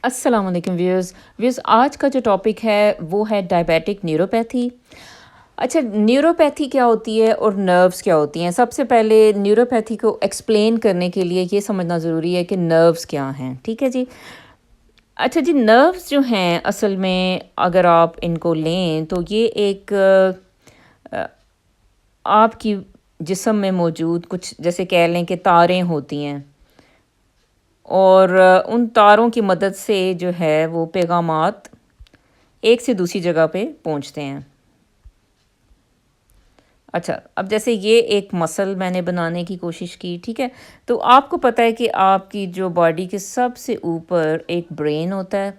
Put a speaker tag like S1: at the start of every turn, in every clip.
S1: السلام علیکم ویوز آج کا جو ٹاپک ہے وہ ہے ڈائبیٹک نیوروپیتھی. اچھا، نیوروپیتھی کیا ہوتی ہے اور نروس کیا ہوتی ہیں؟ سب سے پہلے نیوروپیتھی کو ایکسپلین کرنے کے لیے یہ سمجھنا ضروری ہے کہ نروس کیا ہیں. ٹھیک ہے جی. اچھا جی، نروس جو ہیں اصل میں اگر آپ ان کو لیں تو یہ ایک آپ کی جسم میں موجود کچھ جیسے کہہ لیں کہ تاریں ہوتی ہیں، اور ان تاروں کی مدد سے جو ہے وہ پیغامات ایک سے دوسری جگہ پہ پہنچتے ہیں. اچھا، اب جیسے یہ ایک مسل میں نے بنانے کی کوشش کی. ٹھیک ہے، تو آپ کو پتہ ہے کہ آپ کی جو باڈی کے سب سے اوپر ایک برین ہوتا ہے،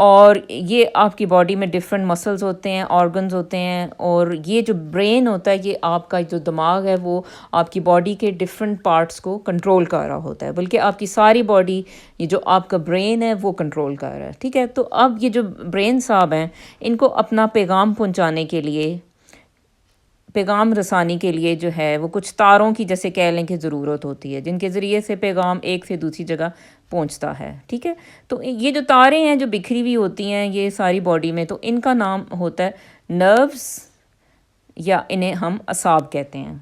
S1: اور یہ آپ کی باڈی میں ڈفرینٹ مسلز ہوتے ہیں، آرگنز ہوتے ہیں، اور یہ جو برین ہوتا ہے یہ آپ کا جو دماغ ہے وہ آپ کی باڈی کے ڈفرینٹ پارٹس کو کنٹرول کر رہا ہوتا ہے، بلکہ آپ کی ساری باڈی یہ جو آپ کا برین ہے وہ کنٹرول کر رہا ہے. ٹھیک ہے، تو اب یہ جو برین صاحب ہیں ان کو اپنا پیغام پہنچانے کے لیے، پیغام رسانی کے لیے جو ہے وہ کچھ تاروں کی جیسے کہہ لیں کہ ضرورت ہوتی ہے، جن کے ذریعے سے پیغام ایک سے دوسری جگہ پہنچتا ہے. ٹھیک ہے، تو یہ جو تاریں ہیں جو بکھری ہوئی ہوتی ہیں یہ ساری باڈی میں، تو ان کا نام ہوتا ہے نروس، یا انہیں ہم اعصاب کہتے ہیں.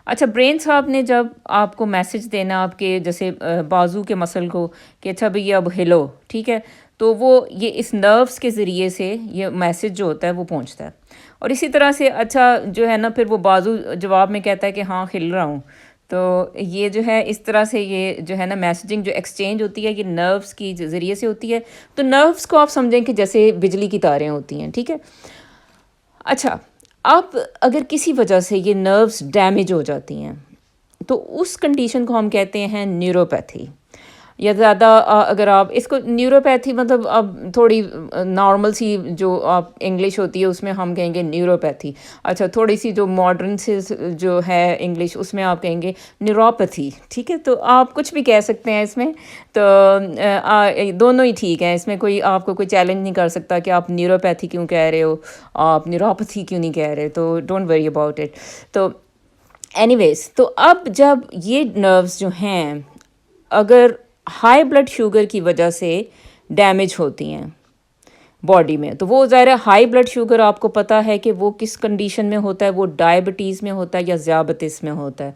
S1: اچھا، برین صاحب نے جب آپ کو میسج دینا آپ کے جیسے بازو کے مسل کو کہ اچھا بھئی اب ہلو، ٹھیک ہے، تو وہ یہ اس نروس کے ذریعے سے یہ میسج جو ہوتا ہے وہ پہنچتا ہے. اور اسی طرح سے اچھا جو ہے نا پھر وہ بازو جواب میں کہتا ہے کہ ہاں ہل رہا ہوں. تو یہ جو ہے اس طرح سے یہ جو ہے نا میسیجنگ جو ایکسچینج ہوتی ہے یہ نروس کی ذریعے سے ہوتی ہے. تو نروس کو آپ سمجھیں کہ جیسے بجلی کی تاریں ہوتی ہیں. ٹھیک ہے. اچھا، اب اگر کسی وجہ سے یہ نروس ڈیمیج ہو جاتی ہیں تو اس کنڈیشن کو ہم کہتے ہیں نیوروپیتھی. یا زیادہ اگر آپ اس کو نیوروپیتھی مطلب اب تھوڑی نارمل سی جو آپ انگلش ہوتی ہے اس میں ہم کہیں گے نیوروپیتھی. اچھا، تھوڑی سی جو ماڈرن سے جو ہے انگلش اس میں آپ کہیں گے نیوروپیتھی. ٹھیک ہے، تو آپ کچھ بھی کہہ سکتے ہیں اس میں، تو دونوں ہی ٹھیک ہیں. اس میں کوئی آپ کو کوئی چیلنج نہیں کر سکتا کہ آپ نیوروپیتھی کیوں کہہ رہے ہو، آپ نیوروپیتھی کیوں نہیں کہہ رہے. تو ڈونٹ وری اباؤٹ اٹ. تو اینی ویز، تو اب جب یہ نروس جو ہیں اگر ہائی بلڈ شوگر کی وجہ سے ڈیمیج ہوتی ہیں باڈی میں، تو وہ ظاہر ہائی بلڈ شوگر آپ کو پتہ ہے کہ وہ کس کنڈیشن میں ہوتا ہے، وہ ڈائبٹیز میں ہوتا ہے یا ذیابطیس میں ہوتا ہے.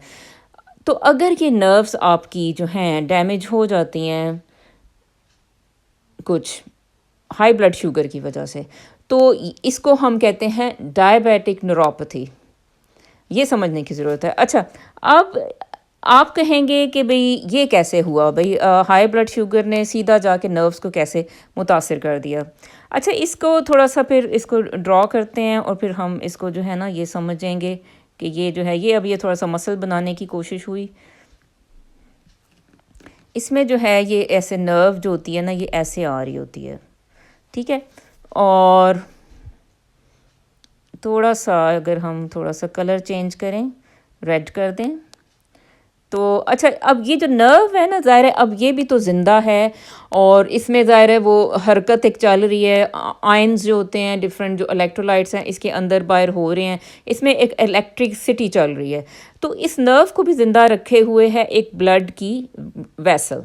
S1: تو اگر یہ نروس آپ کی جو ہیں ڈیمیج ہو جاتی ہیں کچھ ہائی بلڈ شوگر کی وجہ سے، تو اس کو ہم کہتے ہیں ڈائبیٹک نیوروپیتھی. یہ سمجھنے کی ضرورت ہے. اچھا، اب آپ کہیں گے کہ بھئی یہ کیسے ہوا، بھئی ہائی بلڈ شوگر نے سیدھا جا کے نروس کو کیسے متاثر کر دیا. اچھا، اس کو تھوڑا سا پھر اس کو ڈرا کرتے ہیں اور پھر ہم اس کو جو ہے نا یہ سمجھیں گے کہ یہ جو ہے یہ اب یہ تھوڑا سا مسل بنانے کی کوشش ہوئی. اس میں جو ہے یہ ایسے نرو جو ہوتی ہے نا یہ ایسے آ رہی ہوتی ہے. ٹھیک ہے، اور تھوڑا سا اگر ہم تھوڑا سا کلر چینج کریں، ریڈ کر دیں، تو اچھا اب یہ جو نرو ہے نا ظاہر ہے اب یہ بھی تو زندہ ہے، اور اس میں ظاہر ہے وہ حرکت ایک چل رہی ہے. آئنز جو ہوتے ہیں ڈفرینٹ جو الیکٹرولائٹس ہیں اس کے اندر باہر ہو رہے ہیں، اس میں ایک الیکٹرکسٹی چل رہی ہے. تو اس نرو کو بھی زندہ رکھے ہوئے ہے ایک بلڈ کی ویسل.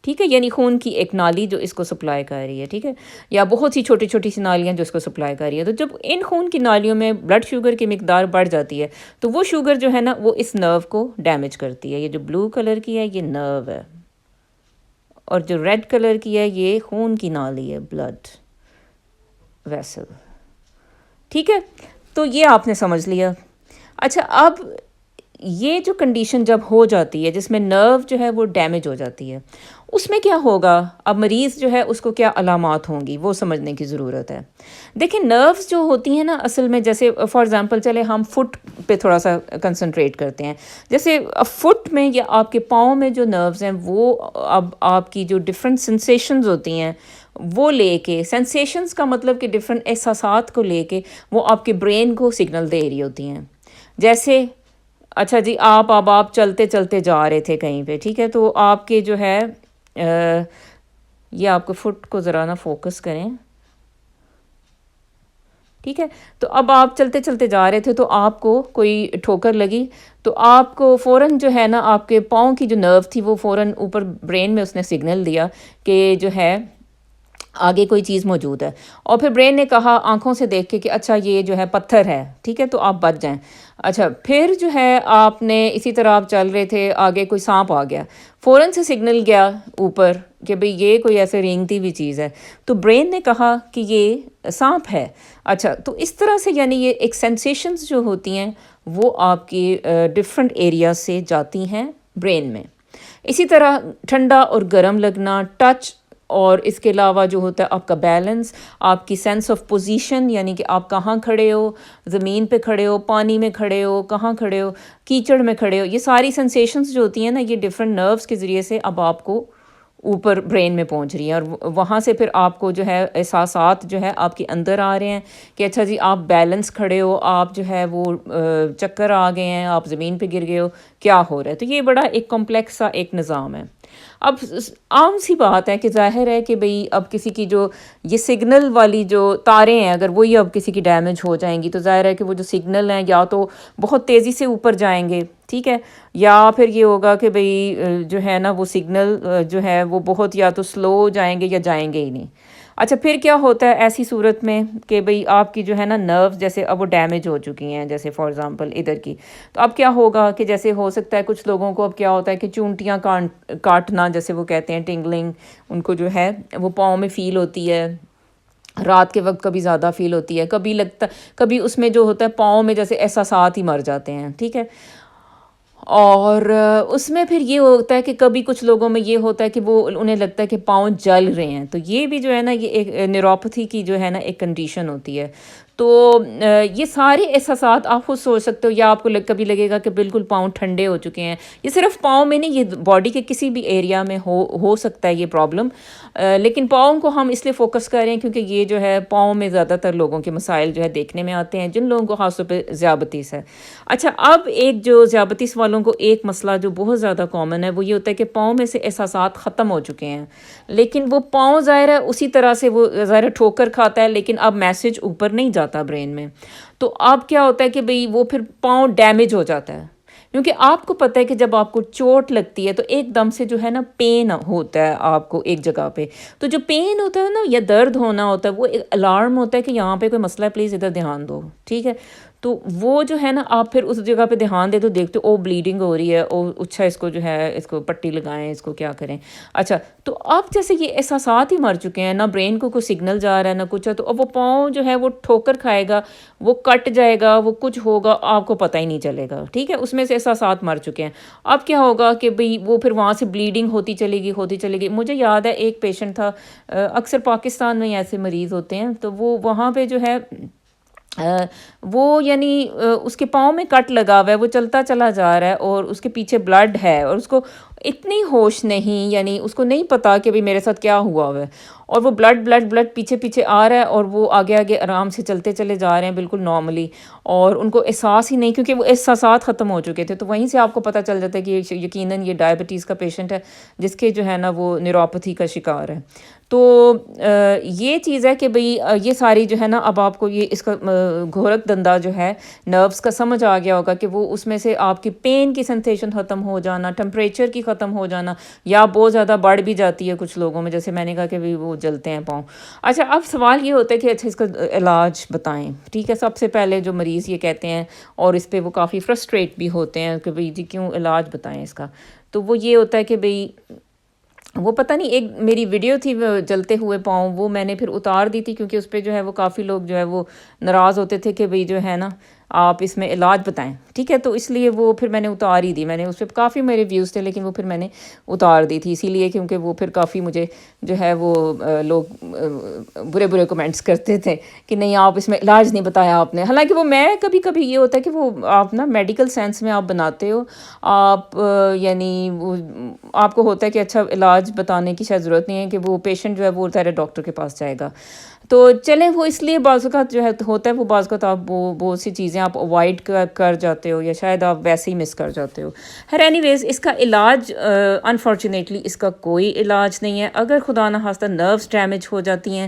S1: ٹھیک ہے، یعنی خون کی ایک نالی جو اس کو سپلائی کر رہی ہے. ٹھیک ہے، یا بہت سی چھوٹی چھوٹی سی نالیاں جو اس کو سپلائی کر رہی ہے. تو جب ان خون کی نالیوں میں بلڈ شوگر کی مقدار بڑھ جاتی ہے تو وہ شوگر جو ہے نا وہ اس نرو کو ڈیمیج کرتی ہے. یہ جو بلو کلر کی ہے یہ نرو ہے، اور جو ریڈ کلر کی ہے یہ خون کی نالی ہے، بلڈ ویسل. ٹھیک ہے، تو یہ آپ نے سمجھ لیا. اچھا، اب یہ جو کنڈیشن جب ہو جاتی ہے جس میں نرو جو ہے وہ ڈیمیج ہو جاتی ہے، اس میں کیا ہوگا؟ اب مریض جو ہے اس کو کیا علامات ہوں گی وہ سمجھنے کی ضرورت ہے. دیکھیں، نروس جو ہوتی ہیں نا اصل میں جیسے فار ایگزامپل چلے ہم فٹ پہ تھوڑا سا کنسنٹریٹ کرتے ہیں. جیسے فٹ میں یا آپ کے پاؤں میں جو نروس ہیں وہ اب آپ کی جو ڈفرینٹ سنسیشنز ہوتی ہیں وہ لے کے، سینسیشنز کا مطلب کہ ڈفرینٹ احساسات کو لے کے وہ آپ کے برین کو سگنل دے رہی ہوتی ہیں. جیسے اچھا جی، آپ چلتے چلتے جا رہے تھے کہیں پہ، ٹھیک ہے، تو آپ کے جو ہے یہ آپ کو فٹ کو ذرا نا فوکس کریں، ٹھیک ہے. تو اب آپ چلتے چلتے جا رہے تھے تو آپ کو کوئی ٹھوکر لگی تو آپ کو فوراً جو ہے نا آپ کے پاؤں کی جو نرو تھی وہ فوراً اوپر برین میں اس نے سگنل دیا کہ جو ہے آگے کوئی چیز موجود ہے. اور پھر برین نے کہا آنکھوں سے دیکھ کے کہ اچھا یہ جو ہے پتھر ہے، ٹھیک ہے، تو آپ بچ جائیں. اچھا پھر جو ہے آپ نے اسی طرح آپ چل رہے تھے، آگے کوئی سانپ آ گیا، فوراً سے سگنل گیا اوپر کہ بھئی یہ کوئی ایسے رینگتی ہوئی چیز ہے، تو برین نے کہا کہ یہ سانپ ہے. اچھا تو اس طرح سے یعنی یہ ایک سینسیشنز جو ہوتی ہیں وہ آپ کی ڈفرینٹ ایریاز سے جاتی ہیں برین میں. اسی طرح ٹھنڈا اور گرم لگنا، ٹچ، اور اس کے علاوہ جو ہوتا ہے آپ کا بیلنس، آپ کی سینس آف پوزیشن یعنی کہ آپ کہاں کھڑے ہو، زمین پہ کھڑے ہو، پانی میں کھڑے ہو، کہاں کھڑے ہو، کیچڑ میں کھڑے ہو، یہ ساری سینسیشنز جو ہوتی ہیں نا یہ ڈفرینٹ نروز کے ذریعے سے اب آپ کو اوپر برین میں پہنچ رہی ہیں، اور وہاں سے پھر آپ کو جو ہے احساسات جو ہے آپ کے اندر آ رہے ہیں کہ اچھا جی آپ بیلنس کھڑے ہو، آپ جو ہے وہ چکر آ گئے ہیں، آپ زمین پہ گر گئے ہو، کیا ہو رہا ہے. تو یہ بڑا ایک کمپلیکس سا ایک نظام ہے. اب عام سی بات ہے کہ ظاہر ہے کہ بھئی اب کسی کی جو یہ سگنل والی جو تاریں ہیں اگر وہی اب کسی کی ڈیمیج ہو جائیں گی تو ظاہر ہے کہ وہ جو سگنل ہیں یا تو بہت تیزی سے اوپر جائیں گے، ٹھیک ہے، یا پھر یہ ہوگا کہ بھئی جو ہے نا وہ سگنل جو ہے وہ بہت یا تو سلو جائیں گے یا جائیں گے ہی نہیں. اچھا پھر کیا ہوتا ہے ایسی صورت میں کہ بھئی آپ کی جو ہے نا نروز جیسے اب وہ ڈیمیج ہو چکی ہیں، جیسے فار ایگزامپل ادھر کی، تو اب کیا ہوگا کہ جیسے ہو سکتا ہے کچھ لوگوں کو اب کیا ہوتا ہے کہ چونٹیاں کاٹنا جیسے وہ کہتے ہیں ٹنگلنگ، ان کو جو ہے وہ پاؤں میں فیل ہوتی ہے، رات کے وقت کبھی زیادہ فیل ہوتی ہے، کبھی لگتا کبھی اس میں جو ہوتا ہے پاؤں میں جیسے احساسات ہی مر جاتے ہیں، ٹھیک ہے. اور اس میں پھر یہ ہوتا ہے کہ کبھی کچھ لوگوں میں یہ ہوتا ہے کہ وہ انہیں لگتا ہے کہ پاؤں جل رہے ہیں، تو یہ بھی جو ہے نا یہ ایک نیوروپیتھی کی جو ہے نا ایک کنڈیشن ہوتی ہے. تو یہ سارے احساسات آپ خود سوچ سکتے ہو، یا آپ کو کبھی لگے گا کہ بالکل پاؤں ٹھنڈے ہو چکے ہیں. یہ صرف پاؤں میں نہیں، یہ باڈی کے کسی بھی ایریا میں ہو سکتا ہے یہ پرابلم، لیکن پاؤں کو ہم اس لیے فوکس کر رہے ہیں کیونکہ یہ جو ہے پاؤں میں زیادہ تر لوگوں کے مسائل جو ہے دیکھنے میں آتے ہیں جن لوگوں کو خاص طور پہ ذیابطیس ہے. اچھا اب ایک جو ذیابطیس والوں کو ایک مسئلہ جو بہت زیادہ کامن ہے وہ یہ ہوتا ہے کہ پاؤں میں سے احساسات ختم ہو چکے ہیں، لیکن وہ پاؤں ظاہر ہے اسی طرح سے وہ ظاہر ٹھوکر کھاتا ہے لیکن اب میسج اوپر نہیں جاتا برین میں. تو اب کیا ہوتا ہے کہ بھئی وہ پھر پاؤں ڈیمیج ہو جاتا ہے، کیونکہ آپ کو پتہ ہے کہ جب آپ کو چوٹ لگتی ہے تو ایک دم سے جو ہے نا پین ہوتا ہے آپ کو ایک جگہ پہ، تو جو پین ہوتا ہے نا یا درد ہونا ہوتا ہے وہ ایک الارم ہوتا ہے کہ یہاں پہ کوئی مسئلہ ہے، پلیز ادھر دھیان دو، ٹھیک ہے. تو وہ جو ہے نا آپ پھر اس جگہ پہ دھیان دے تو دیکھتے او بلیڈنگ ہو رہی ہے، او اچھا اس کو جو ہے اس کو پٹی لگائیں، اس کو کیا کریں. اچھا تو اب جیسے یہ احساسات ہی مر چکے ہیں، نہ برین کو کوئی سگنل جا رہا ہے نہ کچھ ہے، تو اب وہ پاؤں جو ہے وہ ٹھوکر کھائے گا، وہ کٹ جائے گا، وہ کچھ ہوگا آپ کو پتہ ہی نہیں چلے گا، ٹھیک ہے، اس میں سے احساسات مر چکے ہیں. اب کیا ہوگا کہ بھئی وہ پھر وہاں سے بلیڈنگ ہوتی چلے گی ہوتی چلے گی. مجھے یاد ہے ایک پیشنٹ تھا، اکثر پاکستان میں ایسے مریض ہوتے ہیں، تو وہ وہاں پہ جو ہے وہ یعنی اس کے پاؤں میں کٹ لگا ہوا ہے، وہ چلتا چلا جا رہا ہے اور اس کے پیچھے بلڈ ہے اور اس کو اتنی ہوش نہیں، یعنی اس کو نہیں پتا کہ بھئی میرے ساتھ کیا ہوا ہوا ہے، اور وہ بلڈ پیچھے پیچھے آ رہا ہے اور وہ آگے آگے آرام سے چلتے چلے جا رہے ہیں بالکل نارملی، اور ان کو احساس ہی نہیں کیونکہ وہ احساسات ختم ہو چکے تھے. تو وہیں سے آپ کو پتہ چل جاتا ہے کہ یقیناً یہ ڈائبٹیز کا پیشنٹ ہے جس کے جو ہے نا وہ نیوروپیتھی کا شکار ہے. تو یہ چیز ہے کہ بھئی یہ ساری جو ہے نا اب آپ کو یہ اس کا گھورک دندہ جو ہے نروز کا سمجھ آ گیا ہوگا کہ وہ اس میں سے آپ کی پین کی سینسیشن ختم ہو جانا، ٹمپریچر کی ختم ہو جانا، یا بہت زیادہ بڑھ بھی جاتی ہے کچھ لوگوں میں، جیسے میں نے کہا کہ وہ جلتے ہیں پاؤں. اچھا اب سوال یہ ہوتا ہے کہ اچھا اس کا علاج بتائیں، ٹھیک ہے. سب سے پہلے جو مریض یہ کہتے ہیں اور اس پہ وہ کافی فرسٹریٹ بھی ہوتے ہیں کہ بھئی جی کیوں علاج بتائیں اس کا، تو وہ یہ ہوتا ہے کہ بھئی وہ پتہ نہیں ایک میری ویڈیو تھی جلتے ہوئے پاؤں، وہ میں نے پھر اتار دی تھی کیونکہ اس پہ جو ہے وہ کافی لوگ جو ہے وہ ناراض ہوتے تھے کہ بھئی جو ہے نا آپ اس میں علاج بتائیں، ٹھیک ہے. تو اس لیے وہ پھر میں نے اتار ہی دی، میں نے اس پہ کافی میرے ویوز تھے لیکن وہ پھر میں نے اتار دی تھی اسی لیے کیونکہ وہ پھر کافی مجھے جو ہے وہ لوگ برے کمنٹس کرتے تھے کہ نہیں آپ اس میں علاج نہیں بتایا آپ نے. حالانکہ وہ میں کبھی کبھی یہ ہوتا ہے کہ وہ آپ نا میڈیکل سینس میں آپ بناتے ہو، آپ یعنی آپ کو ہوتا ہے کہ اچھا علاج بتانے کی شاید ضرورت نہیں ہے کہ وہ پیشنٹ جو ہے وہ تیرے ڈاکٹر کے پاس جائے گا. تو چلیں وہ اس لیے بعض اوقات جو ہے ہوتا ہے وہ بعض اوقات آپ وہ بہت سی چیزیں آپ اوائڈ کر جاتے ہو یا شاید آپ ویسے ہی مس کر جاتے ہو. اینی ویز اس کا علاج انفارچونیٹلی اس کا کوئی علاج نہیں ہے. اگر خدا نخواستہ نروز ڈیمیج ہو جاتی ہیں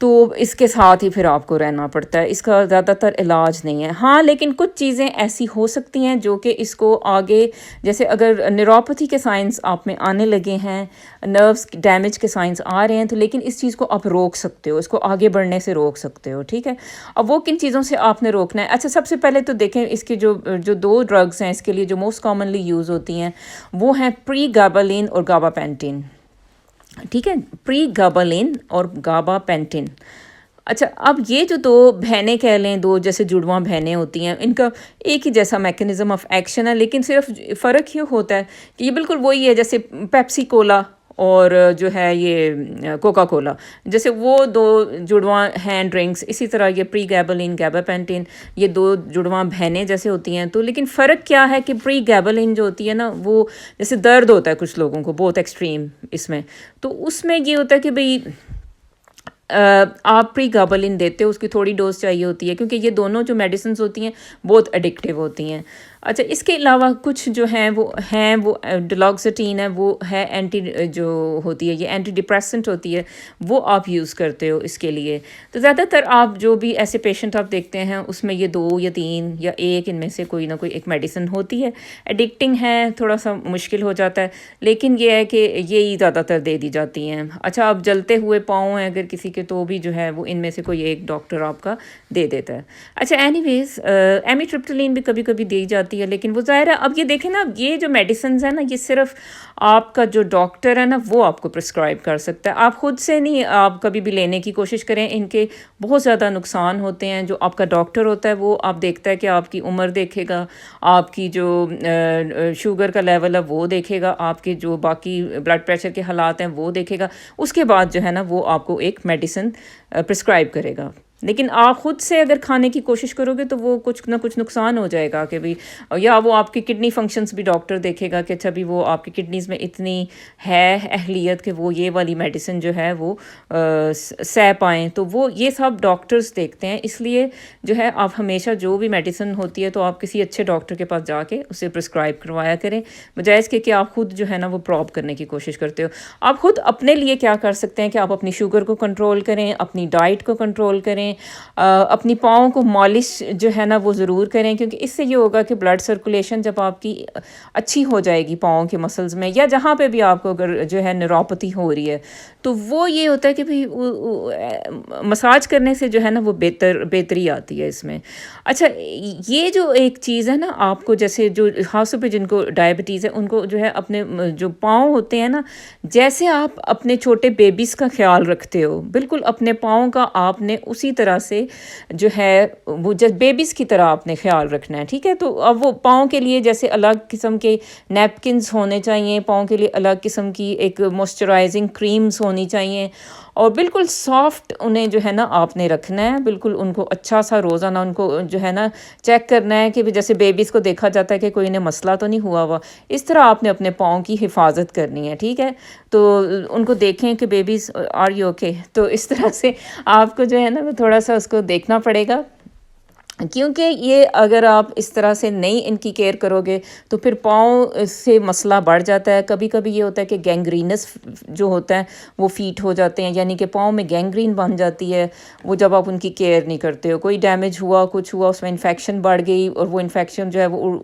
S1: تو اس کے ساتھ ہی پھر آپ کو رہنا پڑتا ہے، اس کا زیادہ تر علاج نہیں ہے۔ ہاں لیکن کچھ چیزیں ایسی ہو سکتی ہیں جو کہ اس کو آگے، جیسے اگر نیوروپیتھی کے سائنس آپ میں آنے لگے ہیں، نروس ڈیمیج کے سائنس آ رہے ہیں، تو لیکن اس چیز کو آپ روک سکتے ہو، اس کو آگے بڑھنے سے روک سکتے ہو، ٹھیک ہے۔ اب وہ کن چیزوں سے آپ نے روکنا ہے؟ اچھا، سب سے پہلے تو دیکھیں اس کے جو دو ڈرگس ہیں اس کے لیے جو موسٹ کامنلی یوز ہوتی ہیں وہ ہیں پری گابالین اور گابا پینٹین، ٹھیک ہے، پری گابالین اور گابا پینٹین۔ اچھا، اب یہ جو دو بہنیں کہہ لیں، دو جیسے جڑواں بہنیں ہوتی ہیں، ان کا ایک ہی جیسا میکنزم آف ایکشن ہے، لیکن صرف فرق یہ ہوتا ہے کہ یہ بالکل وہی ہے جیسے پیپسی کولا اور جو ہے یہ کوکا کولا، جیسے وہ دو جڑواں ہیں ڈرنکس، اسی طرح یہ پری گیبلین گیبا پینٹین یہ دو جڑواں بہنیں جیسے ہوتی ہیں۔ تو لیکن فرق کیا ہے کہ پری گیبلین جو ہوتی ہے نا، وہ جیسے درد ہوتا ہے کچھ لوگوں کو بہت ایکسٹریم اس میں، تو اس میں یہ ہوتا ہے کہ بھئی آپ پری گابلن دیتے ہو، اس کی تھوڑی ڈوز چاہیے ہوتی ہے، کیونکہ یہ دونوں جو میڈیسنز ہوتی ہیں بہت ایڈکٹیو ہوتی ہیں۔ اچھا، اس کے علاوہ کچھ جو ہیں وہ ڈلاکسٹین ہے، وہ ہے اینٹی جو ہوتی ہے، یہ اینٹی ڈپریسنٹ ہوتی ہے، وہ آپ یوز کرتے ہو اس کے لیے۔ تو زیادہ تر آپ جو بھی ایسے پیشنٹ آپ دیکھتے ہیں اس میں یہ 2 یا 3 یا ایک ان میں سے کوئی نہ کوئی ایک میڈیسن ہوتی ہے۔ ایڈکٹنگ ہے، تھوڑا سا مشکل ہو جاتا ہے، لیکن یہ ہے کہ یہی زیادہ تر دے دی جاتی ہیں۔ اچھا، اب جلتے ہوئے پاؤں ہیں اگر کسی کے، تو بھی جو ہے وہ ان میں سے کوئی ایک ڈاکٹر آپ کا دے دیتا ہے۔ اچھا، اینی ویز ایمیٹرپٹلین بھی کبھی کبھی دی جاتی ہے، لیکن وہ ظاہر ہے اب یہ دیکھیں نا، یہ جو میڈیسنز ہیں نا، یہ صرف آپ کا جو ڈاکٹر ہے نا وہ آپ کو پرسکرائب کر سکتا ہے، آپ خود سے نہیں آپ کبھی بھی لینے کی کوشش کریں۔ ان کے بہت زیادہ نقصان ہوتے ہیں۔ جو آپ کا ڈاکٹر ہوتا ہے وہ آپ دیکھتا ہے کہ آپ کی عمر دیکھے گا، آپ کی جو شوگر کا لیول ہے وہ دیکھے گا، آپ کے جو باقی بلڈ پریشر کے حالات ہیں وہ دیکھے گا، اس کے بعد جو ہے نا وہ آپ کو ایک میڈیسن پرسکرائب کرے گا۔ لیکن آپ خود سے اگر کھانے کی کوشش کرو گے تو وہ کچھ نہ کچھ نقصان ہو جائے گا کہ بھی، یا وہ آپ کی کڈنی فنکشنز بھی ڈاکٹر دیکھے گا کہ اچھا بھی وہ آپ کی کڈنیز میں اتنی ہے اہلیت کہ وہ یہ والی میڈیسن جو ہے وہ سہ پائیں، تو وہ یہ سب ڈاکٹرز دیکھتے ہیں۔ اس لیے جو ہے آپ ہمیشہ جو بھی میڈیسن ہوتی ہے تو آپ کسی اچھے ڈاکٹر کے پاس جا کے اسے پرسکرائب کروایا کریں، بجائے اس کے کہ آپ خود جو ہے نا وہ پراپ کرنے کی کوشش کرتے ہو۔ آپ خود اپنے لیے کیا کر سکتے ہیں کہ آپ اپنی شوگر کو کنٹرول کریں، اپنی ڈائٹ کو کنٹرول کریں، اپنی پاؤں کو مالش جو ہے نا وہ ضرور کریں، کیونکہ اس سے یہ ہوگا کہ بلڈ سرکولیشن جب آپ کی اچھی ہو جائے گی پاؤں کے مسلز میں، یا جہاں پہ بھی آپ کو اگر جو ہے نیوروپیتھی ہو رہی ہے، تو وہ یہ ہوتا ہے کہ بھئی مساج کرنے سے جو ہے نا وہ بہتری آتی ہے اس میں۔ اچھا، یہ جو ایک چیز ہے نا، آپ کو جیسے جو خاص پہ جن کو ڈائبٹیز ہے ان کو جو ہے اپنے جو پاؤں ہوتے ہیں نا، جیسے آپ اپنے چھوٹے بیبیز کا خیال رکھتے ہو، بالکل اپنے پاؤں کا آپ نے اسی طرح سے جو ہے وہ بیبیز کی طرح آپ نے خیال رکھنا ہے، ٹھیک ہے۔ تو اب وہ پاؤں کے لیے جیسے الگ قسم کے نیپکنز ہونے چاہیے، پاؤں کے لیے الگ قسم کی ایک موئسچرائزنگ کریمز ہونی چاہیے، اور بالکل سافٹ انہیں جو ہے نا آپ نے رکھنا ہے، بالکل ان کو اچھا سا روزانہ ان کو جو ہے نا چیک کرنا ہے کہ جیسے بیبیز کو دیکھا جاتا ہے کہ کوئی انہیں مسئلہ تو نہیں ہوا ہوا، اس طرح آپ نے اپنے پاؤں کی حفاظت کرنی ہے، ٹھیک ہے۔ تو ان کو دیکھیں کہ بیبیز آر یو اوکے، تو اس طرح سے آپ کو جو ہے نا وہ تھوڑا سا اس کو دیکھنا پڑے گا، کیونکہ یہ اگر آپ اس طرح سے نہیں ان کی کیئر کرو گے تو پھر پاؤں سے مسئلہ بڑھ جاتا ہے۔ کبھی کبھی یہ ہوتا ہے کہ گینگرینس جو ہوتا ہے وہ فیٹ ہو جاتے ہیں، یعنی کہ پاؤں میں گینگرین بن جاتی ہے، وہ جب آپ ان کی کیئر نہیں کرتے ہو، کوئی ڈیمیج ہوا، کچھ ہوا، اس میں انفیکشن بڑھ گئی اور وہ انفیکشن جو ہے وہ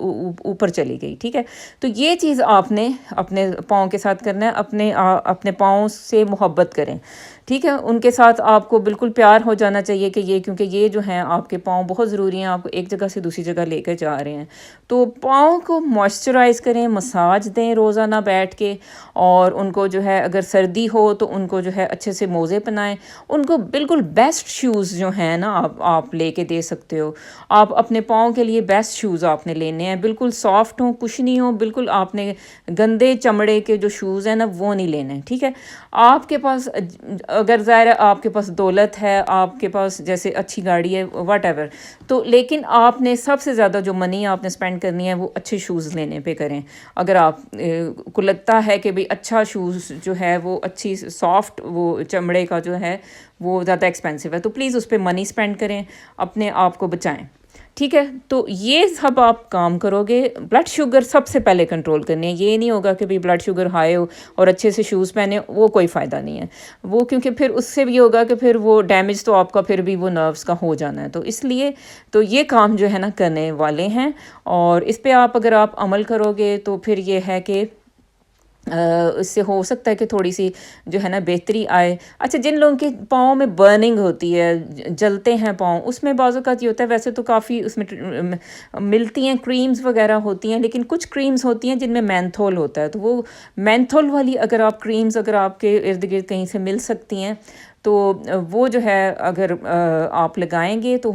S1: اوپر چلی گئی، ٹھیک ہے۔ تو یہ چیز آپ نے اپنے پاؤں کے ساتھ کرنا ہے، اپنے پاؤں سے محبت کریں، ٹھیک ہے۔ ان کے ساتھ آپ کو بالکل پیار ہو جانا چاہیے کہ کیونکہ یہ جو ہیں آپ کے پاؤں بہت ضروری ہیں، آپ کو ایک جگہ سے دوسری جگہ لے کر جا رہے ہیں، تو پاؤں کو موئسچرائز کریں، مساج دیں روزانہ بیٹھ کے، اور ان کو جو ہے اگر سردی ہو تو ان کو جو ہے اچھے سے موزے پہنائیں، ان کو بالکل بیسٹ شوز جو ہیں نا آپ لے کے دے سکتے ہو۔ آپ اپنے پاؤں کے لیے بیسٹ شوز آپ نے لینے ہیں، بالکل سافٹ ہوں، کچھ نہیں ہوں، بالکل آپ نے گندے چمڑے کے جو شوز ہیں نا وہ نہیں لینے، ٹھیک ہے۔ آپ کے پاس اگر ظاہر ہے آپ کے پاس دولت ہے، آپ کے پاس جیسے اچھی گاڑی ہے، واٹ ایور، تو لیکن آپ نے سب سے زیادہ جو منی آپ نے سپینڈ کرنی ہے وہ اچھے شوز لینے پہ کریں۔ اگر آپ کو لگتا ہے کہ بھئی اچھا شوز جو ہے وہ اچھی سافٹ وہ چمڑے کا جو ہے وہ زیادہ ایکسپینسو ہے، تو پلیز اس پہ منی سپینڈ کریں، اپنے آپ کو بچائیں، ٹھیک ہے، تو یہ سب آپ کام کرو گے. بلڈ شوگر سب سے پہلے کنٹرول کرنی ہے. یہ نہیں ہوگا کہ بھئی بلڈ شوگر ہائی ہو اور اچھے سے شوز پہنے، وہ کوئی فائدہ نہیں ہے وہ، کیونکہ پھر اس سے بھی ہوگا کہ پھر وہ ڈیمیج تو آپ کا پھر بھی وہ نروس کا ہو جانا ہے. تو اس لیے تو یہ کام جو ہے نا کرنے والے ہیں، اور اس پہ اگر آپ عمل کرو گے تو پھر یہ ہے کہ اس سے ہو سکتا ہے کہ تھوڑی سی جو ہے نا بہتری آئے. اچھا، جن لوگوں کے پاؤں میں برننگ ہوتی ہے، جلتے ہیں پاؤں، اس میں بعض اوقات یہ ہوتا ہے، ویسے تو کافی اس میں ملتی ہیں کریمز وغیرہ ہوتی ہیں، لیکن کچھ کریمز ہوتی ہیں جن میں مینتھول ہوتا ہے. تو وہ مینتھول والی اگر آپ کریمز اگر آپ کے ارد گرد کہیں سے مل سکتی ہیں تو وہ جو ہے اگر آپ لگائیں گے تو